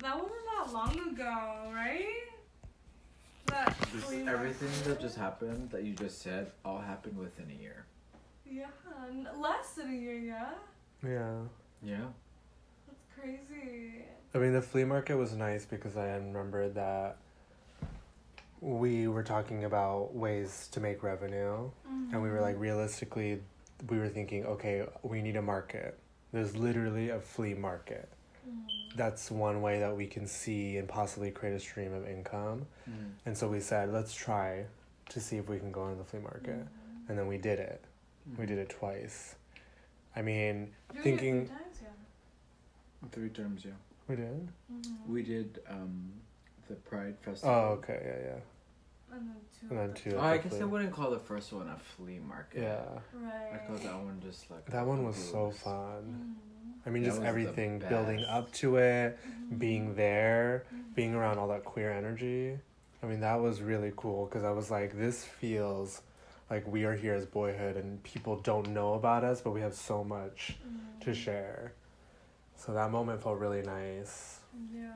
that wasn't that long ago, right? That Everything that just happened, that you just said, all happened within a year. Yeah, less than a year, yeah? Yeah. Yeah. That's crazy. I mean, the flea market was nice because I remembered that we were talking about ways to make revenue. And we were like, realistically, we were thinking, okay, we need a market. There's literally a flea market. That's one way that we can see and possibly create a stream of income. And so we said, let's try to see if we can go into the flea market. And then we did it. We did it twice. I mean, thinking... 3 times, yeah. We did? We did the Pride Festival. Oh, okay, yeah. And then two. Oh, I guess I wouldn't call the first one a flea market. Yeah. Right. I call that one just like... That one was so fun. I mean, That just was everything, the building best. up to it, being there, being around all that queer energy. I mean, that was really cool because I was like, this feels like we are here as Boyhood and people don't know about us, but we have so much to share. So that moment felt really nice. Yeah.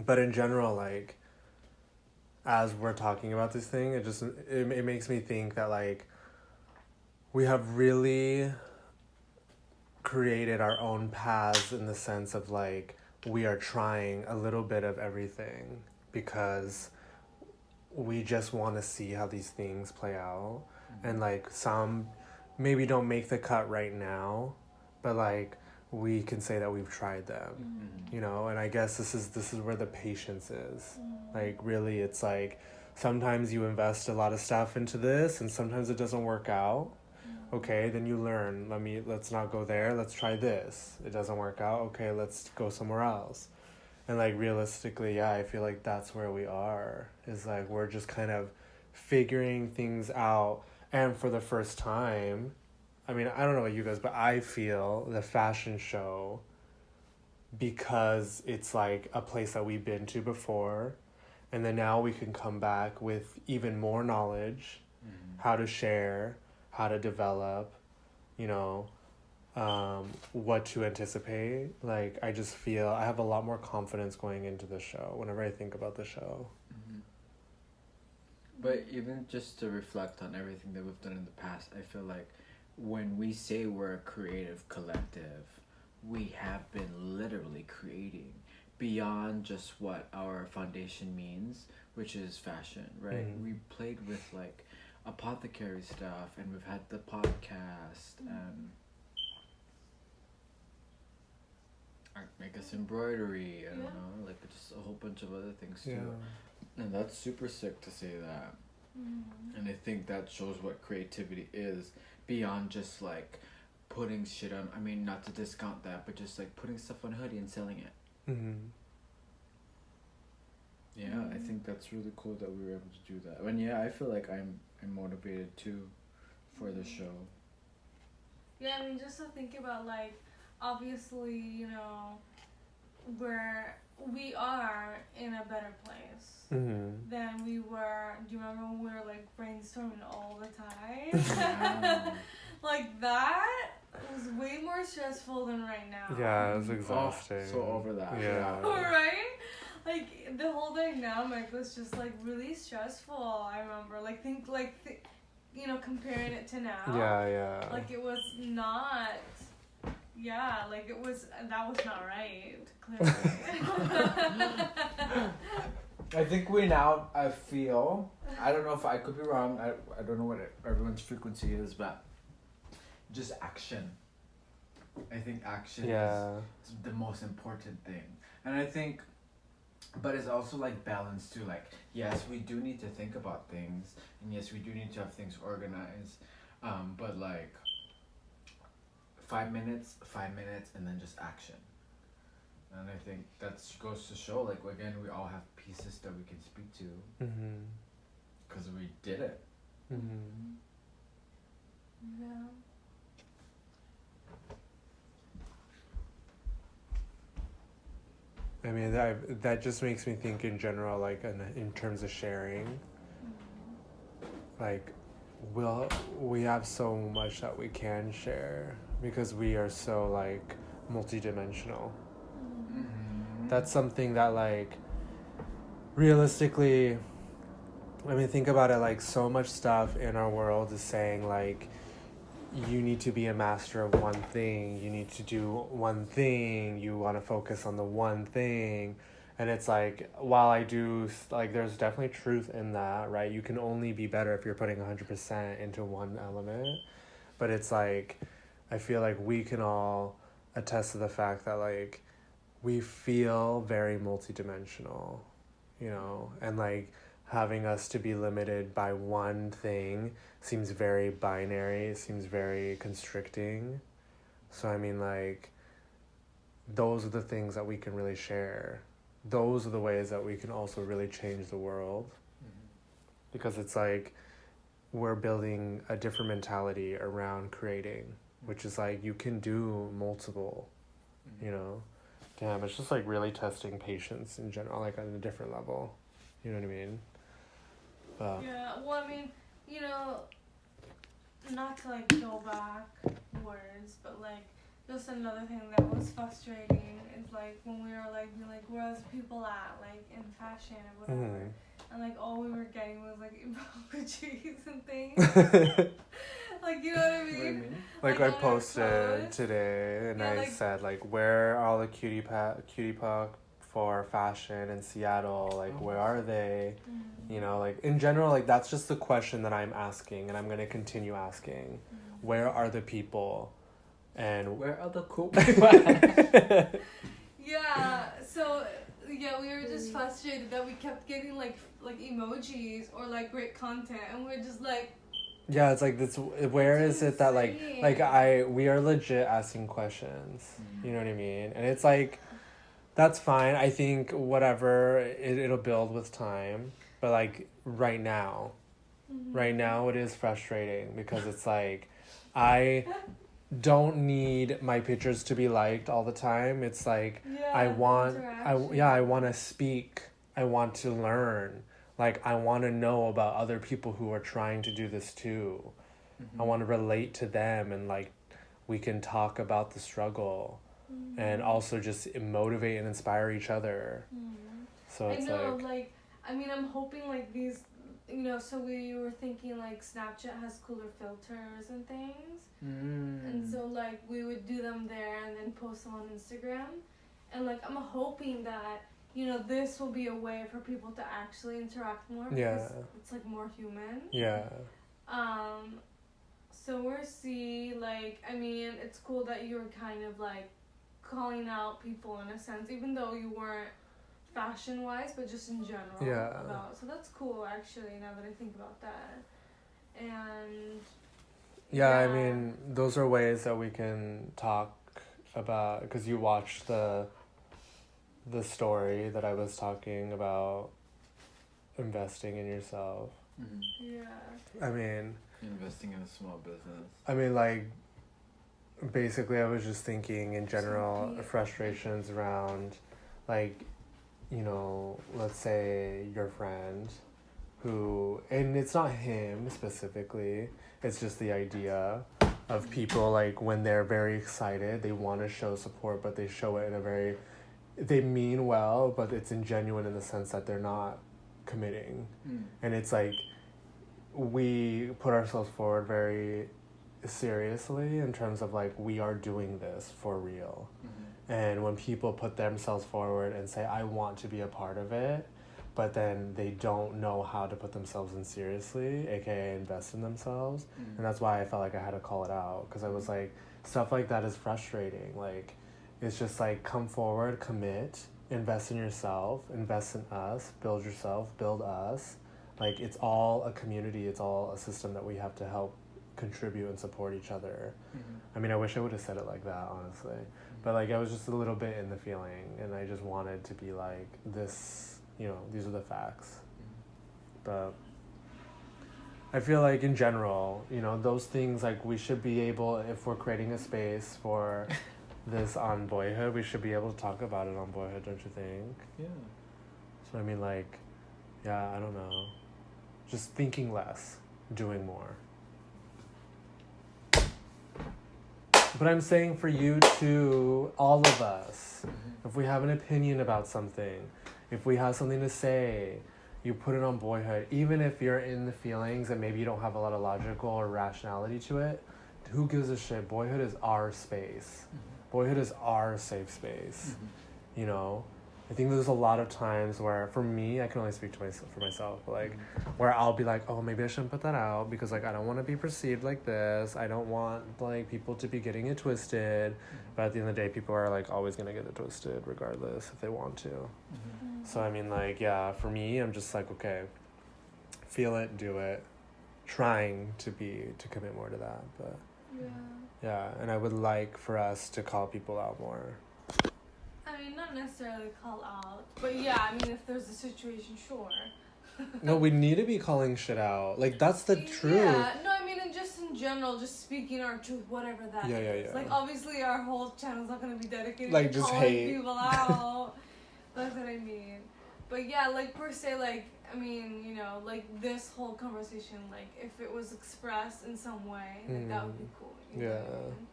But in general, like, as we're talking about this thing, it makes me think that, like, we have really created our own paths in the sense of, like, we are trying a little bit of everything because we just want to see how these things play out. And, like, some maybe don't make the cut right now, but, like, we can say that we've tried them, you know? And I guess this is where the patience is. Like, really, it's like sometimes you invest a lot of stuff into this and sometimes it doesn't work out. Okay, then you learn. Let's not go there. Let's try this. It doesn't work out. Okay, let's go somewhere else. And, like, realistically, yeah, I feel like that's where we are. Is like we're just kind of figuring things out. And for the first time, I mean, I don't know about you guys, but I feel the fashion show, because it's like a place that we've been to before, and then now we can come back with even more knowledge, how to share, how to develop, you know, what to anticipate. Like, I just feel I have a lot more confidence going into the show whenever I think about the show. But even just to reflect on everything that we've done in the past, I feel like when we say we're a creative collective, we have been literally creating beyond just what our foundation means, which is fashion, right? We played with, like, apothecary stuff, and we've had the podcast, and I guess embroidery, I don't know, like just a whole bunch of other things too. And that's super sick to say that. And I think that shows what creativity is beyond just, like, putting shit on, I mean, not to discount that, but just, like, putting stuff on a hoodie and selling it. Yeah, I think that's really cool that we were able to do that. And yeah, I feel like I'm motivated too for the show. Yeah, I mean, just to think about, like, obviously, you know, we are in a better place than we were. Do you remember when we were, like, brainstorming all the time? Like, that was way more stressful than right now. Yeah, it was exhausting. Oh, so over that. Yeah. Right? Like, the whole dynamic was just, like, really stressful. I remember, like, you know, comparing it to now. Yeah. Like, it was not. Yeah, like, that was not right, clearly. I think I feel, I don't know if I could be wrong, I don't know what everyone's frequency is, but just action. I think action is the most important thing. And I think, but it's also, like, balance too. Like, yes, we do need to think about things, and yes, we do need to have things organized, but, like, 5 minutes, and then just action. And I think that goes to show, like, again, we all have pieces that we can speak to because we did it. Yeah. I mean, that just makes me think in general, like, in terms of sharing, like, we have so much that we can share because we are so, like, multidimensional. That's something that, like, realistically, I mean, think about it, like, so much stuff in our world is saying, like, you need to be a master of one thing, you need to do one thing, you want to focus on the one thing. And it's like, while I do, like, there's definitely truth in that, right? You can only be better if you're putting 100% into one element. But it's like, I feel like we can all attest to the fact that, like, we feel very multidimensional, you know? And, like, having us to be limited by one thing seems very binary, it seems very constricting. So, I mean, like, those are the things that we can really share. Those are the ways that we can also really change the world. Because it's like we're building a different mentality around creating, which is like you can do multiple, you know? Damn, it's just like really testing patience in general, like on a different level. You know what I mean? Yeah, well, I mean, you know, not to like go back words, but like just another thing that was frustrating is like when we were like being like, where's people at, like in fashion or whatever, and like all we were getting was like emojis and things. Like, you know what I mean? Like I posted today and I said like, where are all the cutie puck for fashion in Seattle, like where are they? You know, like in general, like that's just the question that I'm asking and I'm going to continue asking. Where are the people? And where are the cool people? Yeah, so yeah, we were just frustrated that we kept getting like emojis or like great content, and we're just like, yeah, it's like this. Where is it that we are legit asking questions? You know what I mean? And it's like, that's fine. I think whatever it'll build with time, but like right now it is frustrating because it's like I don't need my pictures to be liked all the time. It's like I want to speak. I want to learn. Like I want to know about other people who are trying to do this too. I want to relate to them and like we can talk about the struggle and also just motivate and inspire each other. So it's like I mean, I'm hoping like these, you know, so we were thinking like Snapchat has cooler filters and things. And so like we would do them there and then post them on Instagram. And like I'm hoping that, you know, this will be a way for people to actually interact more because it's like more human. Yeah. So we'll see, like, I mean, it's cool that you were kind of like calling out people in a sense, even though you weren't fashion-wise, but just in general. Yeah. So that's cool, actually, now that I think about that. And yeah, I mean, those are ways that we can talk about, because you watched the story that I was talking about investing in yourself. Yeah. I mean, investing in a small business. I mean, like, basically I was just thinking in general frustrations around, like, you know, let's say your friend who, and it's not him specifically, it's just the idea of people, like, when they're very excited, they want to show support, but they show it in a very, they mean well, but it's ingenuine in the sense that they're not committing. And it's like, we put ourselves forward very seriously in terms of like, we are doing this for real. And when people put themselves forward and say, I want to be a part of it, but then they don't know how to put themselves in seriously, aka invest in themselves. And that's why I felt like I had to call it out, because I was like, stuff like that is frustrating. Like, it's just like, come forward, commit, invest in yourself, invest in us, build yourself, build us. Like, it's all a community, it's all a system that we have to help contribute and support each other. I mean, I wish I would have said it like that, honestly. But like, I was just a little bit in the feeling, and I just wanted to be like, this, you know, these are the facts. But I feel like in general, you know, those things, like, we should be able, if we're creating a space for this on Boyhood, we should be able to talk about it on Boyhood, don't you think? Yeah. So I mean, like, yeah, I don't know. Just thinking less, doing more. But I'm saying for you too, all of us, if if we have an opinion about something, if we have something to say, you put it on Boyhood. Even if you're in the feelings and maybe you don't have a lot of logical or rationality to it, who gives a shit? Boyhood is our space. Boyhood is our safe space. You know? I think there's a lot of times where, for me, I can only speak to myself, but like, where I'll be like, oh, maybe I shouldn't put that out because like I don't want to be perceived like this. I don't want like people to be getting it twisted. But at the end of the day, people are like always gonna get it twisted regardless if they want to. So I mean, like, yeah, for me, I'm just like, okay, feel it, do it, trying to commit more to that. But yeah, and I would like for us to call people out more. I mean, not necessarily call out, but yeah, I mean, if there's a situation, sure. No, we need to be calling shit out. Like, that's the truth. Yeah, no, I mean, and just in general, just speaking our truth, whatever that is. Yeah. Like, obviously, our whole channel's not going to be dedicated like, to just calling hate people out. That's what I mean. But yeah, like, per se, like, I mean, you know, like, this whole conversation, like, if it was expressed in some way, like, that would be cool. You know what I mean?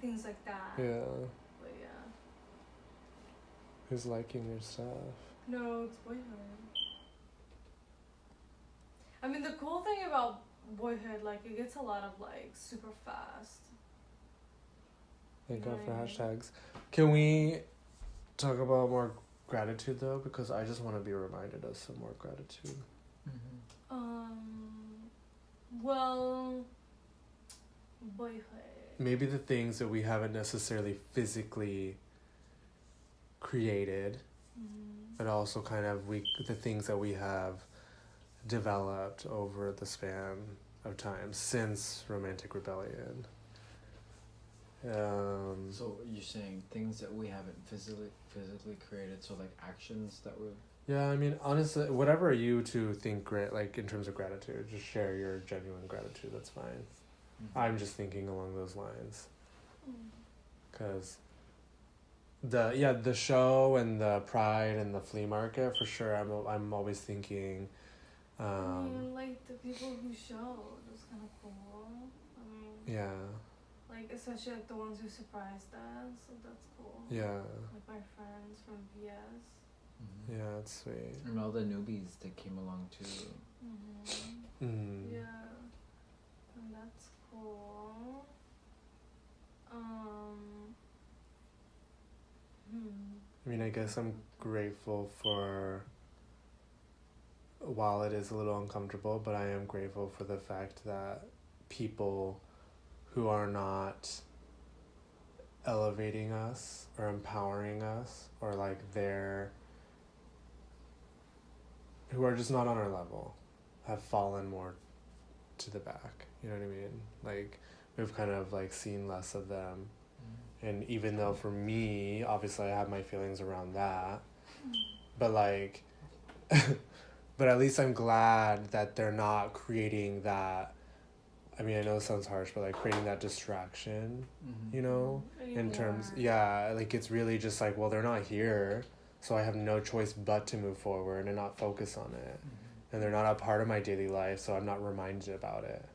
Things like that. Yeah. But yeah. Who's liking your stuff? No, it's Boyhood. I mean, the cool thing about Boyhood, like, it gets a lot of, like, super fast. Thank God for hashtags. Can we talk about more gratitude, though? Because I just want to be reminded of some more gratitude. Well, Boyhood. Maybe the things that we haven't necessarily physically created, but also kind of the things that we have developed over the span of time since Romantic Rebellion. So you're saying things that we haven't physically created, so like actions that we've... Yeah, I mean, honestly, whatever you two think great, like in terms of gratitude, just share your genuine gratitude, that's fine. I'm just thinking along those lines. Because the show and the Pride and the flea market, for sure, I'm always thinking... I mean, like, the people who showed was kind of cool. I mean... Yeah. Like, especially, like, the ones who surprised us, so that's cool. Yeah. Like, my friends from VS. Yeah, that's sweet. And all the newbies that came along, too. Yeah. And that's cool. I mean, I guess I'm grateful for, while it is a little uncomfortable, but I am grateful for the fact that people who are not elevating us or empowering us, or like who are just not on our level, have fallen more to the back. You know what I mean? Like, we've kind of like seen less of them. And even though for me, obviously I have my feelings around that, but like, but at least I'm glad that they're not creating that. I mean, I know it sounds harsh, but like creating that distraction, you know, in terms, like it's really just like, well, they're not here, so I have no choice but to move forward and not focus on it. And they're not a part of my daily life, so I'm not reminded about it.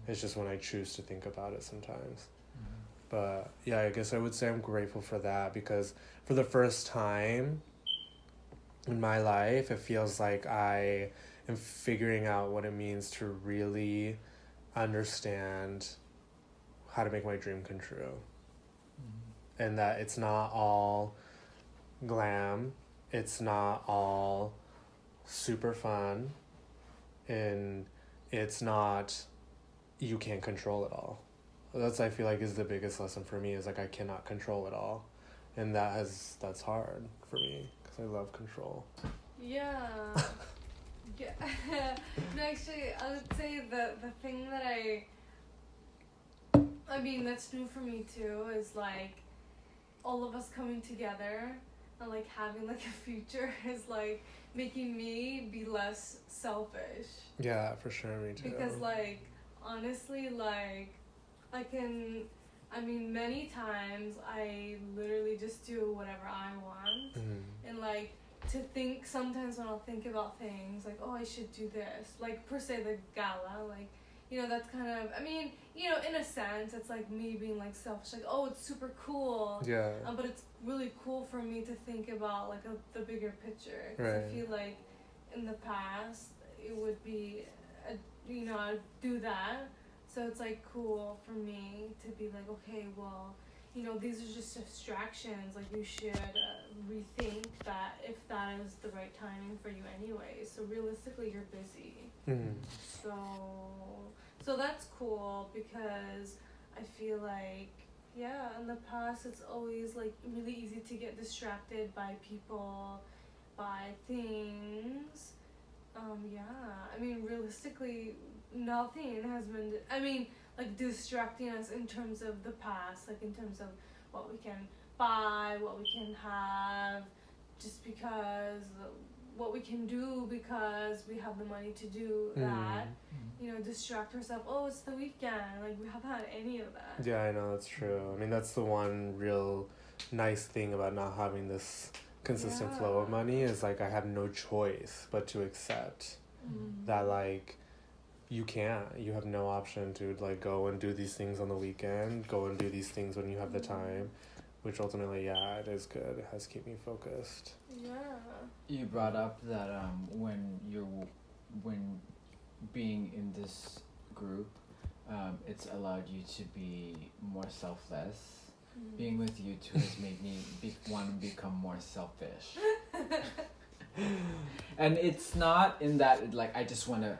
It's just when I choose to think about it sometimes. But yeah, I guess I would say I'm grateful for that, because for the first time in my life, it feels like I am figuring out what it means to really understand how to make my dream come true. And that it's not all glam, it's not all super fun, and it's not, you can't control it all. That's, I feel like, is the biggest lesson for me, is like I cannot control it all, and that's hard for me because I love control. Yeah. No, actually, I would say the thing that I mean, that's new for me too, is like all of us coming together and like having like a future is like making me be less selfish. Yeah, for sure, me too. Because like, honestly, like, I mean, many times I literally just do whatever I want. And like, to think, sometimes when I'll think about things, like, oh, I should do this. Like, per se, the gala, like, you know, that's kind of, I mean, you know, in a sense, it's like me being like selfish, like, oh, it's super cool. Yeah. But it's really cool for me to think about like the bigger picture. 'Cause Right. I feel like in the past it would be, I'd do that. So it's like cool for me to be like, okay, well, these are just distractions. Like you should rethink that if that is the right timing for you anyway. So realistically, you're busy. Mm. So that's cool because I feel like, yeah, in the past it's always like really easy to get distracted by people, by things. Yeah, I mean, realistically, nothing has been, like distracting us in terms of the past, like in terms of what we can buy, what we can have, just because, what we can do because we have the money to do that. Distract ourselves. Oh, it's the weekend. Like we haven't had any of that. Yeah, I know, that's true. I mean, that's the one real nice thing about not having this consistent flow of money is like I have no choice but to accept that like you have no option to like go and do these things on the weekend, go and do these things when you have the time, which ultimately, yeah, it is good. It has kept me focused. Yeah. You brought up that when being in this group, it's allowed you to be more selfless. Being with you two has made me want to become more selfish. And it's not in that like I just want to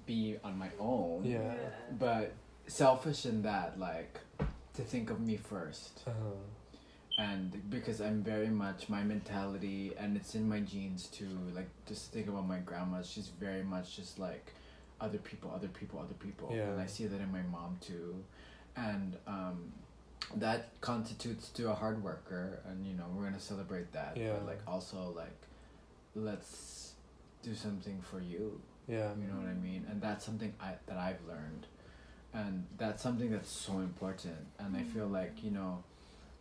be on my own. Yeah. But selfish in that like to think of me first. And because I'm very much my mentality, and it's in my genes too, like just think about my grandma, she's very much just like other people. Yeah. And I see that in my mom too. And that constitutes to a hard worker, and we're gonna celebrate that. Yeah. But like also like let's do something for you. Yeah. You know what I mean? And that's something that I've learned. And that's something that's so important. And I feel like,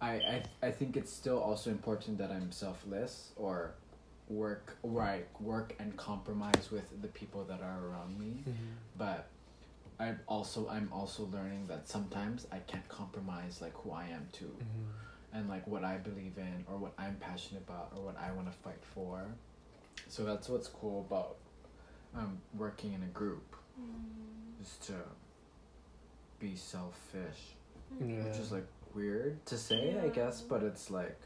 I think it's still also important that I'm selfless or work and compromise with the people that are around me. But I'm also learning that sometimes I can't compromise like who I am too. And like what I believe in or what I'm passionate about or what I want to fight for. So that's what's cool about working in a group. Is to be selfish. Yeah. Which is like weird to say, I guess, but it's like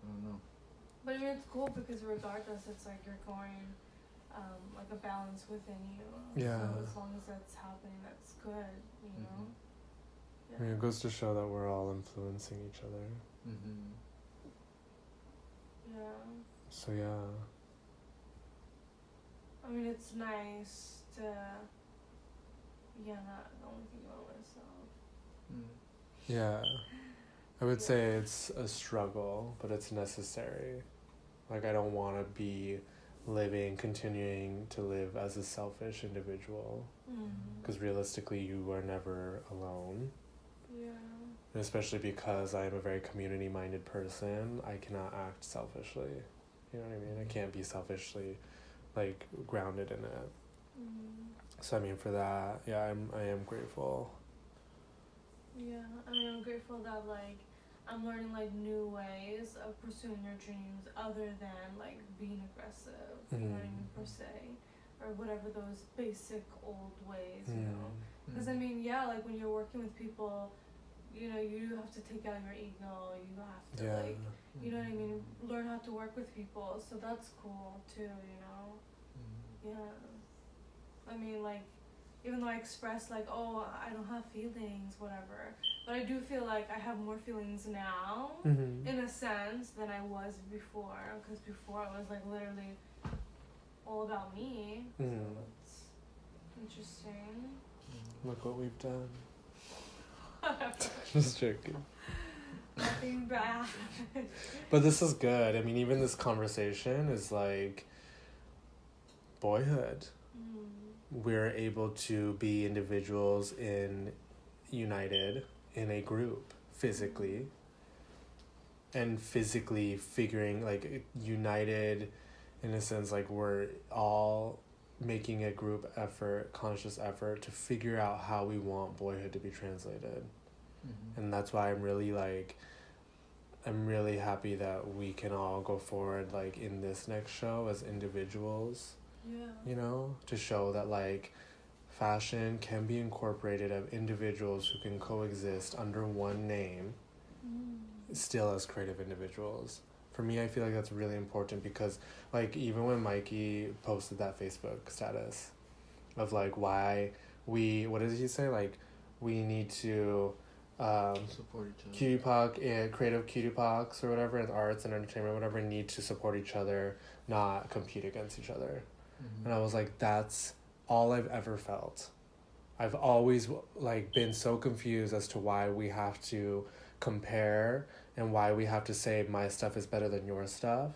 I don't know. But I mean, it's cool because regardless, it's like you're going like a balance within you. Yeah. So as long as that's happening, that's good, Yeah. I mean, it goes to show that we're all influencing each other. Yeah. So yeah. I mean, it's nice to, not only think about myself. Yeah. I would say it's a struggle, but it's necessary. Like, I don't want to be continuing to live as a selfish individual. Because realistically, you are never alone. Yeah. And especially because I am a very community-minded person, I cannot act selfishly. You know what I mean? I can't be selfishly, like, grounded in it. So, I mean, for that, yeah, I am grateful. Yeah, I mean, I'm grateful that, like, I'm learning, like, new ways of pursuing your dreams other than, like, being aggressive, you know what I mean, per se, or whatever those basic old ways, you know. Because, I mean, yeah, like, when you're working with people, you have to take out your ego, you have to, like, you know what I mean, learn how to work with people, so that's cool, too, Yeah. I mean, like, even though I express, like, oh, I don't have feelings, whatever, but I do feel like I have more feelings now, in a sense, than I was before, because before I was, like, literally all about me, so it's interesting. Look what we've done. Just joking. Nothing bad. But this is good. I mean, even this conversation is like boyhood. We're able to be individuals united in a group physically, and physically figuring, like, united in a sense, like we're all making a group effort, conscious effort to figure out how we want boyhood to be translated. And that's why I'm really like, I'm really happy that we can all go forward like in this next show as individuals. Yeah. You know, to show that like fashion can be incorporated of individuals who can coexist under one name, still as creative individuals. For me, I feel like that's really important because like even when Mikey posted that Facebook status of like why what did he say, like we need to support each other. cutie poc and creative cutie pocs or whatever, and arts and entertainment, whatever, need to support each other, not compete against each other. And I was like, that's all I've ever felt. I've always like been so confused as to why we have to compare and why we have to say my stuff is better than your stuff,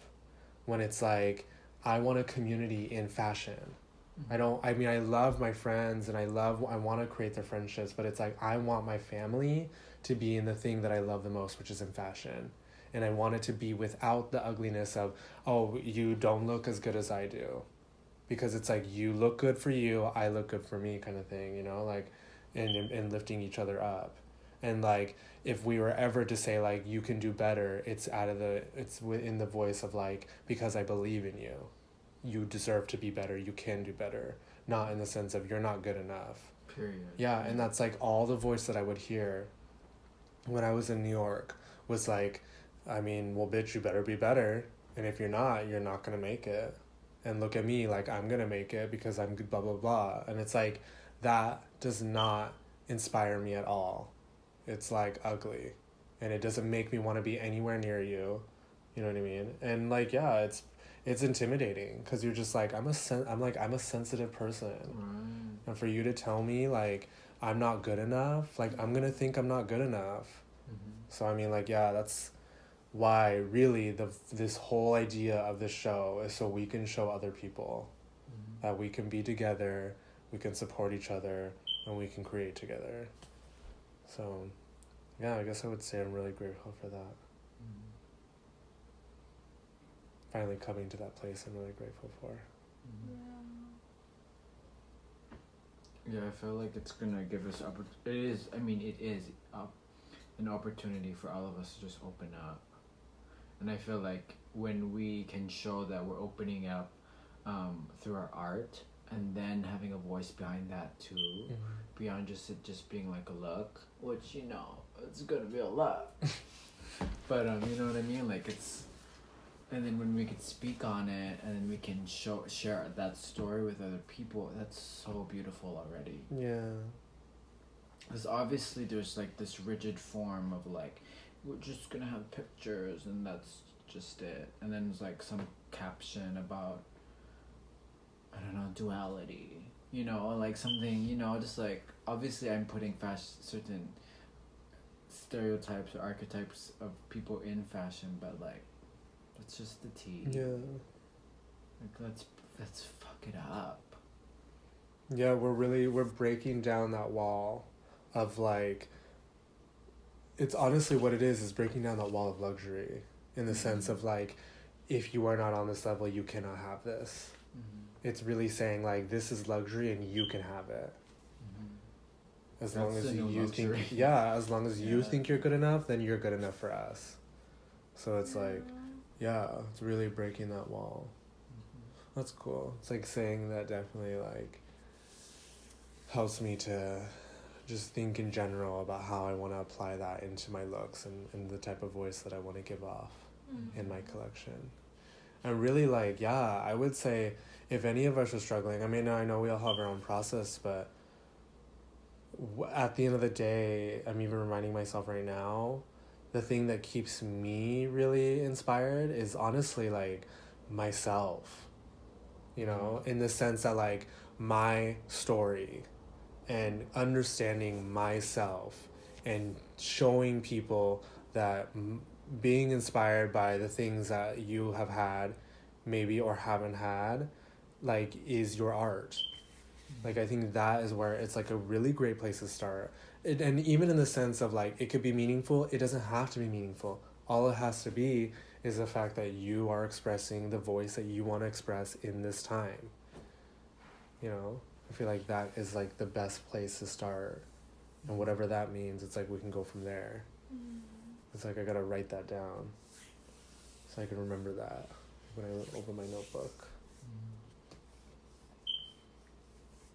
when it's like I want a community in fashion. I love my friends and I want to create their friendships, but it's like I want my family to be in the thing that I love the most, which is in fashion. And I want it to be without the ugliness of, oh, you don't look as good as I do. Because it's like you look good for you, I look good for me kind of thing, you know, like and lifting each other up. And like if we were ever to say like you can do better, it's within the voice of like, because I believe in you. You deserve to be better, you can do better. Not in the sense of you're not good enough. Period. Yeah, and that's like all the voice that I would hear when I was in New York was like, I mean, well bitch, you better be better. And if you're not gonna make it. And look at me, like I'm gonna make it because I'm good, blah blah blah. And it's like that does not inspire me at all. It's like ugly, and it doesn't make me want to be anywhere near you. You know what I mean? And like yeah, it's intimidating because you're just like I'm a sensitive person, and for you to tell me like I'm not good enough, like I'm gonna think I'm not good enough. So I mean like yeah, that's why really this whole idea of the show is so we can show other people that we can be together, we can support each other, and we can create together. So yeah, I guess I would say I'm really grateful for that. Finally coming to that place I'm really grateful for. Yeah, I feel like it's gonna give us it is an opportunity for all of us to just open up. And I feel like when we can show that we're opening up through our art, and then having a voice behind that too, beyond just it just being like a look, which, you know, it's gonna be a look. But you know what I mean? Like it's, and then when we could speak on it, and then we can share that story with other people, that's so beautiful already. Yeah. Because obviously there's like this rigid form of like, we're just gonna have pictures and that's just it. And then there's like some caption about, I don't know, duality, you know, like something, you know, just like, obviously I'm putting certain stereotypes or archetypes of people in fashion, but like, that's just the tea. Yeah. Like let's fuck it up. Yeah, we're breaking down that wall of like, it's honestly what it is breaking down that wall of luxury in the sense of like, if you are not on this level, you cannot have this. It's really saying like, this is luxury and you can have it. As long as you think, as long as you think you're good enough, then you're good enough for us. So it's like, yeah, it's really breaking that wall. That's cool. It's like saying that definitely like helps me to just think in general about how I want to apply that into my looks and the type of voice that I want to give off in my collection. And really like, yeah, I would say if any of us are struggling, I mean, I know we all have our own process, but at the end of the day, I'm even reminding myself right now, the thing that keeps me really inspired is honestly like myself, you know, in the sense that like my story and understanding myself and showing people that being inspired by the things that you have had maybe or haven't had like is your art. Like I think that is where it's like a really great place to start. And even in the sense of like it could be meaningful, it doesn't have to be meaningful. All it has to be is the fact that you are expressing the voice that you want to express in this time. You know, I feel like that is like the best place to start. And whatever that means, it's like we can go from there. It's like I gotta write that down so I can remember that when I open my notebook.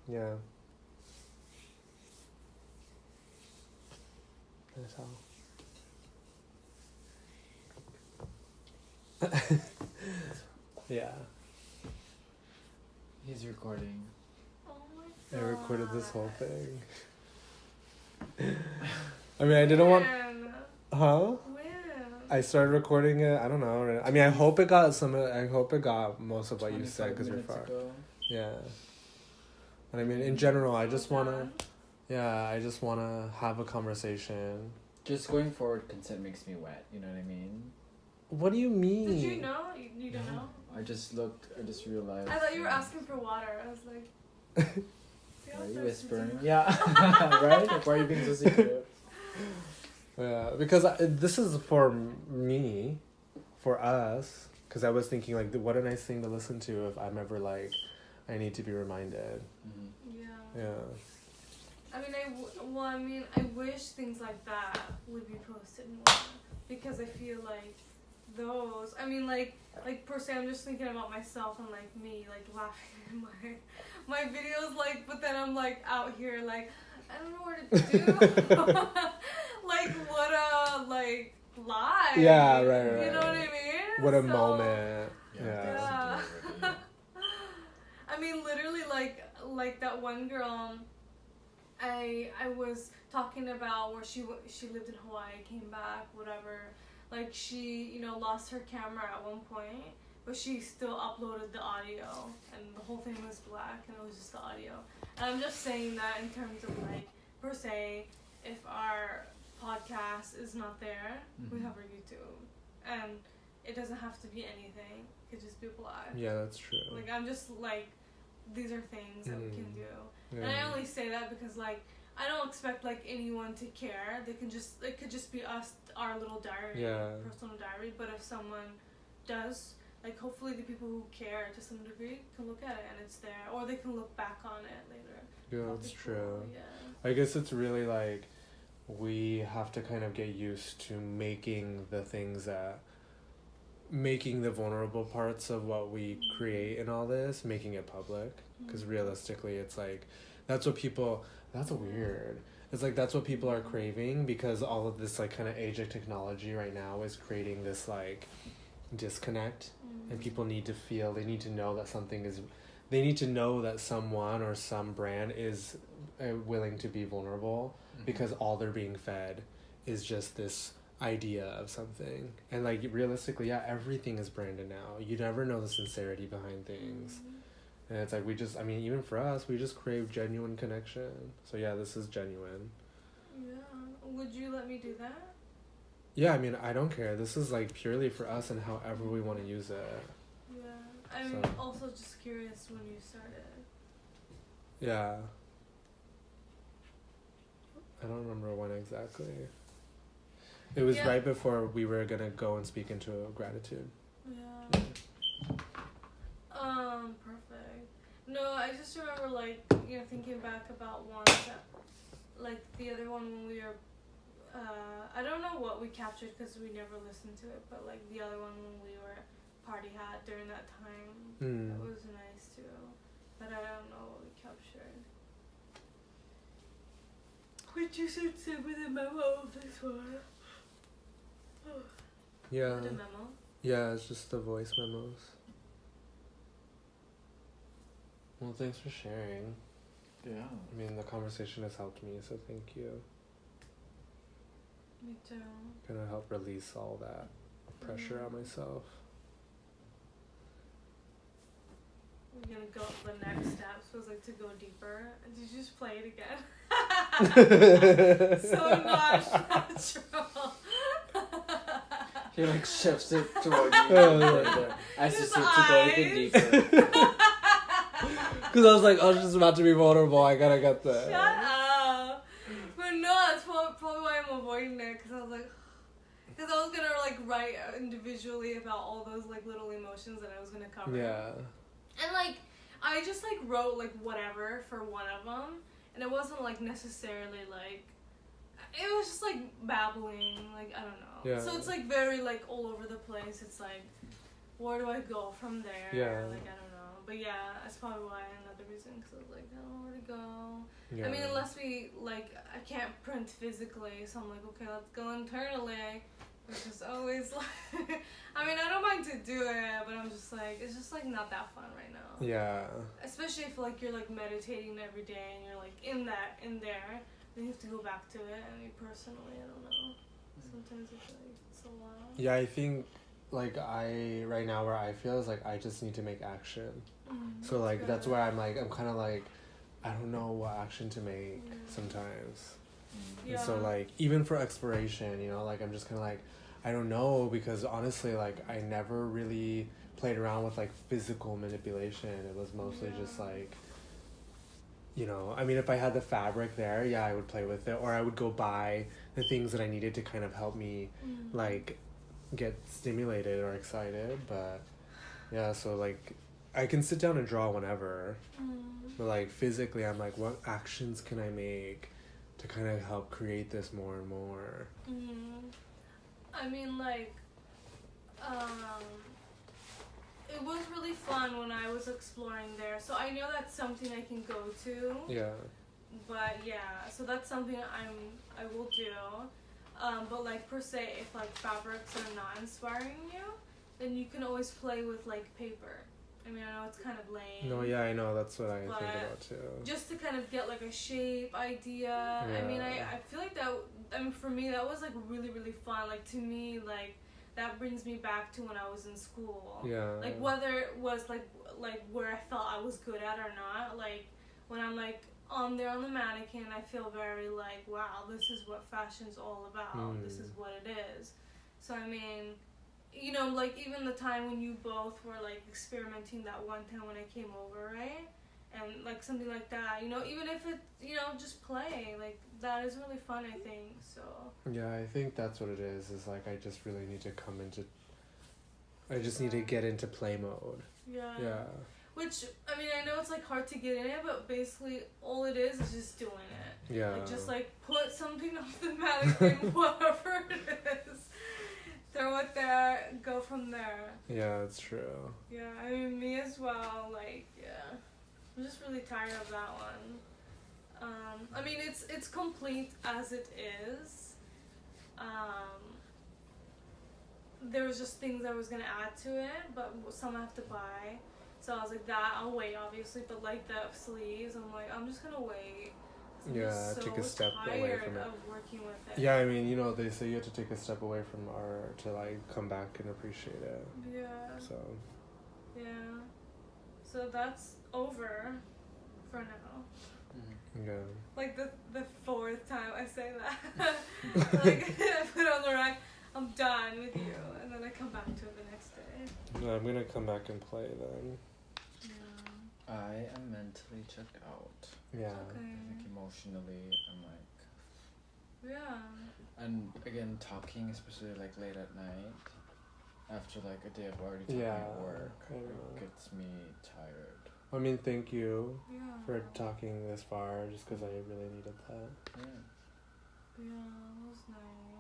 Yeah. That's how. Yeah. He's recording. Oh my god. I recorded this whole thing. I mean, I didn't want... Huh? When? I started recording it. I don't know. I mean, I hope it got most of what you said because you're far. Ago. Yeah. And I mean, in general, I just wanna have a conversation. Just going forward, consent makes me wet. You know what I mean? What do you mean? Did you know? You don't know? I just realized. I thought you were asking for water. I was like... See how Are you thirsty whispering? you are? Yeah. Right? Like, why are you being so secretive? Yeah, because this is for me, for us. Because I was thinking, like, what a nice thing to listen to if I'm ever like, I need to be reminded. Mm-hmm. Yeah. Yeah. I mean, I wish things like that would be posted more, because I feel like those. I mean, like per se, I'm just thinking about myself and like me, like laughing in my videos, like. But then I'm like out here, like I don't know what to do. Like what a lie. Yeah, right. You know what I mean? What a moment. Yeah. I mean, literally, like that one girl. I was talking about where she lived in Hawaii, came back, whatever. Like she, lost her camera at one point, but she still uploaded the audio, and the whole thing was black, and it was just the audio. And I'm just saying that in terms of like, per se, if our podcast is not there, we have our YouTube, and it doesn't have to be anything. It could just be black. Yeah, that's true. Like I'm just like, these are things that we can do. Yeah. And I only say that because, like, I don't expect, like, anyone to care. It could just be us, our little diary, personal diary. But if someone does, like, hopefully the people who care to some degree can look at it and it's there. Or they can look back on it later. Yeah, that's true. Cool. Yeah. I guess it's really, like, we have to kind of get used to making the vulnerable parts of what we create in all this, making it public. Because realistically, it's like, that's weird. It's like, that's what people are craving, because all of this, like, kind of age of technology right now is creating this, like, disconnect. And people need to know that they need to know that someone or some brand is willing to be vulnerable, because all they're being fed is just this idea of something. And, like, realistically, everything is branded now. You never know the sincerity behind things. And it's like, even for us, we just crave genuine connection. So yeah, this is genuine. Yeah. Would you let me do that? Yeah, I mean, I don't care. This is like purely for us and however we want to use it. Yeah. I'm also just curious when you started. Yeah. I don't remember when exactly. It was right before we were going to go and speak into gratitude. Yeah. Perfect. No, I just remember, like, thinking back about one that, like, the other one when we were, I don't know what we captured because we never listened to it, but, like, the other one when we were party hat during that time, that was nice, too. But I don't know what we captured. Which you should send me the memo of this one. Yeah. The memo? Yeah, it's just the voice memos. Well, thanks for sharing. Yeah. I mean, the conversation has helped me, so thank you. Me too. Gonna help release all that pressure on myself. We're gonna go, the next steps was like to go deeper. Did you just play it again? So not natural. He like shifts it toward you. I just to go even deeper. Because I was just about to be vulnerable. I gotta get the. Shut up. But no, that's probably why I'm avoiding it. Because I was like, because I was gonna like write individually about all those like little emotions that I was gonna cover. Yeah. And like, I just like wrote like whatever for one of them, and it wasn't like necessarily like, it was just like babbling. Like I don't know. Yeah. So it's like very like all over the place. It's like, where do I go from there? Yeah. Like I don't know. But yeah, that's probably why another reason, because I was like, I don't know where to go. Yeah. I mean, unless we like, I can't print physically, so I'm like, okay, let's go internally. Which is always like, I mean, I don't mind to do it, but I'm just like, it's just like not that fun right now. Yeah. Especially if like you're like meditating every day and you're like in there, then you have to go back to it. I mean, personally, I don't know. Sometimes it's like it's a lot. Yeah, I think like right now where I feel is like I just need to make action. So like that's where I'm kind of like I don't know what action to make sometimes. Yeah. And so like even for exploration, you know, like I'm just kind of like I don't know, because honestly like I never really played around with like physical manipulation. It was mostly just like, you know, I mean, if I had the fabric there, yeah, I would play with it, or I would go buy the things that I needed to kind of help me like get stimulated or excited. But yeah, so like I can sit down and draw whenever, but like physically I'm like, what actions can I make to kind of help create this more and more? I mean, like, it was really fun when I was exploring there. So I know that's something I can go to. Yeah. But yeah, so that's something I will do. But like per se, if like fabrics are not inspiring you, then you can always play with like paper. I mean, I know it's kind of lame. No, yeah, I know. That's what I think about too. Just to kind of get like a shape idea. Yeah. I mean, I feel like that. I mean, for me, that was like really really fun. Like to me, like that brings me back to when I was in school. Yeah. Like whether it was like where I felt I was good at or not. Like when I'm like on there on the mannequin, I feel very like, wow, this is what fashion's all about. This is what it is. So I mean, you know, like even the time when you both were like experimenting that one time when I came over, right? And like something like that, you know, even if it, you know, just play, like that is really fun, I think. So yeah, I think that's what it is like I just really need to come into, I just need to get into play mode. Yeah. Yeah. Which, I mean, I know it's like hard to get in it, but basically all it is just doing it. Yeah. Like just like put something on the mannequin, whatever it is. Throw it there, go from there. Yeah, that's true. Yeah, I mean, me as well, like, yeah. I'm just really tired of that one. I mean, it's complete as it is. There was just things I was gonna add to it, but some I have to buy. So I was like, that, I'll wait, obviously, but like the sleeves, I'm like, I'm just gonna wait. Yeah, take a step away from it. Of working with it. Yeah, I mean, you know, they say you have to take a step away from art to like come back and appreciate it. Yeah. So. Yeah. So that's over for now. Yeah. Like the fourth time I say that. Like I put it on the rack, I'm done with you, and then I come back to it the next day. No, I'm gonna come back and play then. Yeah. I am mentally checked out. Yeah. Okay. I think emotionally I'm like. Yeah. And again, talking, especially like late at night, after like a day of already talking at work, it gets me tired. I mean, thank you for Yeah. talking this far, just because I really needed that. Yeah. Yeah, it was nice.